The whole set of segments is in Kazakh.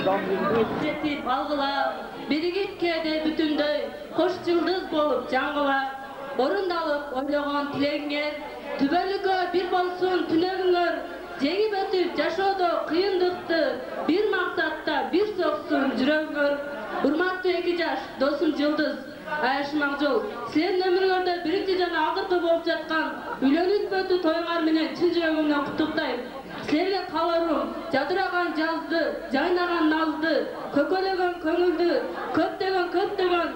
Etip algıla, birigip kede bütünдөй, koş yıldız bolup жаңgıla, orundalıp oyloğun tileğiңер, tübölükö bir bolsun tünegиңер, жеңип өтүп жашоодо кыйындыкты, bir максатта bir соксун жүрөгүңөр. Урматтуу эки жаш досум Жылдыз, Аяшым Акжол, силердин өмүрүңөрдө биринчи жана акыркы болуп жаткан үйлөнүп-өтүү тоюңар менен чын жүрөгүмдөн куттуктайм. Силерге кааларым, жадыраган жазды, жайнаган назды, көкөлөгөн көңүлдү, көптөгөн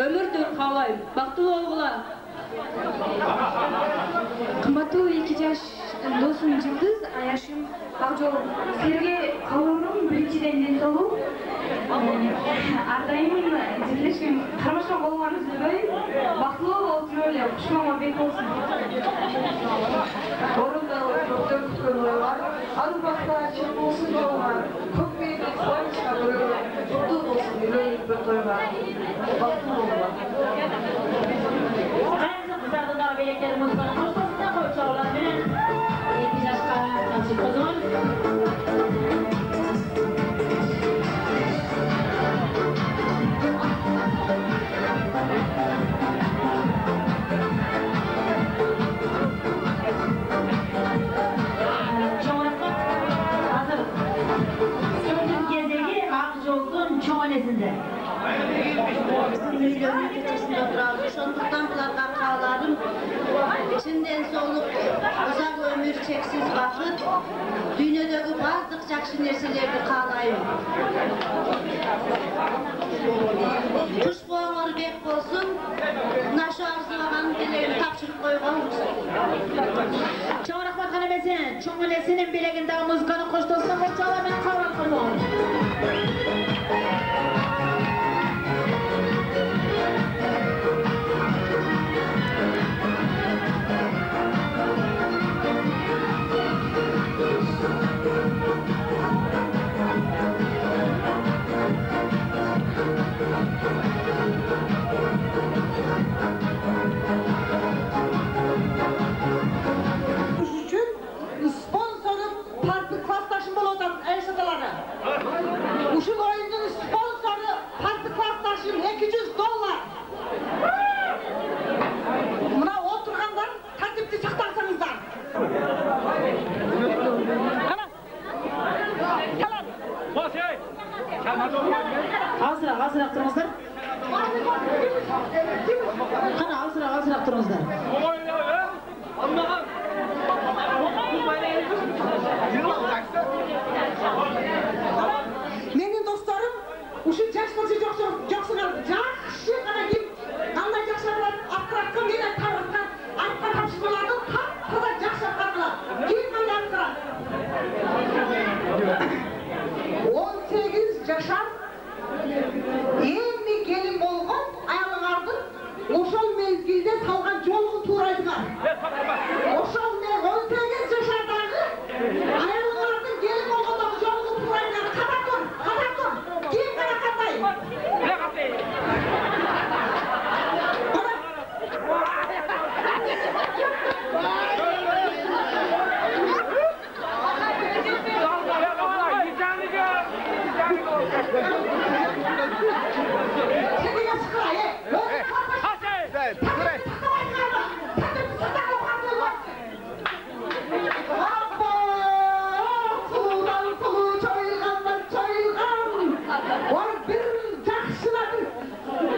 өмүрдү каалайм. Бактылуу болгула. Кымбаттуу эки жаш досум Жылдыз, Аяшым Акжол, силерге кааларым биринчиден ден соолук. Ардайым жерлешкен кармашкан болгонуңуз билбей, бактылуу болуп жүрөлү, кушмама бек болсун. Орунда көптөн күткөн ойлор, албатта чын болсун жолуңар, көк мээде славичка көрөгөр, жолдуу болсун үйлөнүп бир тойга. Бактылуу болгула. Кайсы кыздардын дагы белектери музыканы коштосун да койчу алар менен эки жашка насип болгон. Milyon keçesinde durardı. Şonduktan bularga kaalarım. Çinden soluk, uzak ömür, çeksiz vakit. Dünyadaki bazdık jakşı nerselerdi kaalayım. Kuş boğanları bek bolsun. Naşı arzulagan dilerini tapşırıp koygan. Çoğun rahmatkan emesen, çoğun elesinin bilegindagi muzikani koştosuna koşçalar men kavram kılmam. Uşul oyunun sponsoru parti klassdaşım $200. Mına oturganlar tertipli saktarsanızlar. Azırak durunuzlar. Kana azırak durunuzlar. Menin dostlarım, uşul jaş bolsa жакшы калды. Жакшы гана ким, кандай жакшы кылат, акыратка менен тарыкка, атка тапшырылады, тап-таза жакшы аткарылат. Ким кандай аткарат? 18 жашар эми келин болгон аялыңардын ошол мезгилде салган жолун туура айткан. Ошол 18 жашардагы аялыңардын келин болгондогу жолун туура айткан. Катактыр. Ким гана катай? Не катай?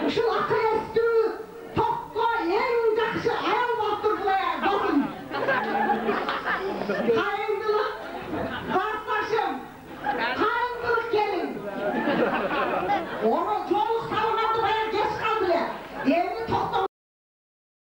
Uşul akıestүү, tokko eң жакшы ayal болуп турду.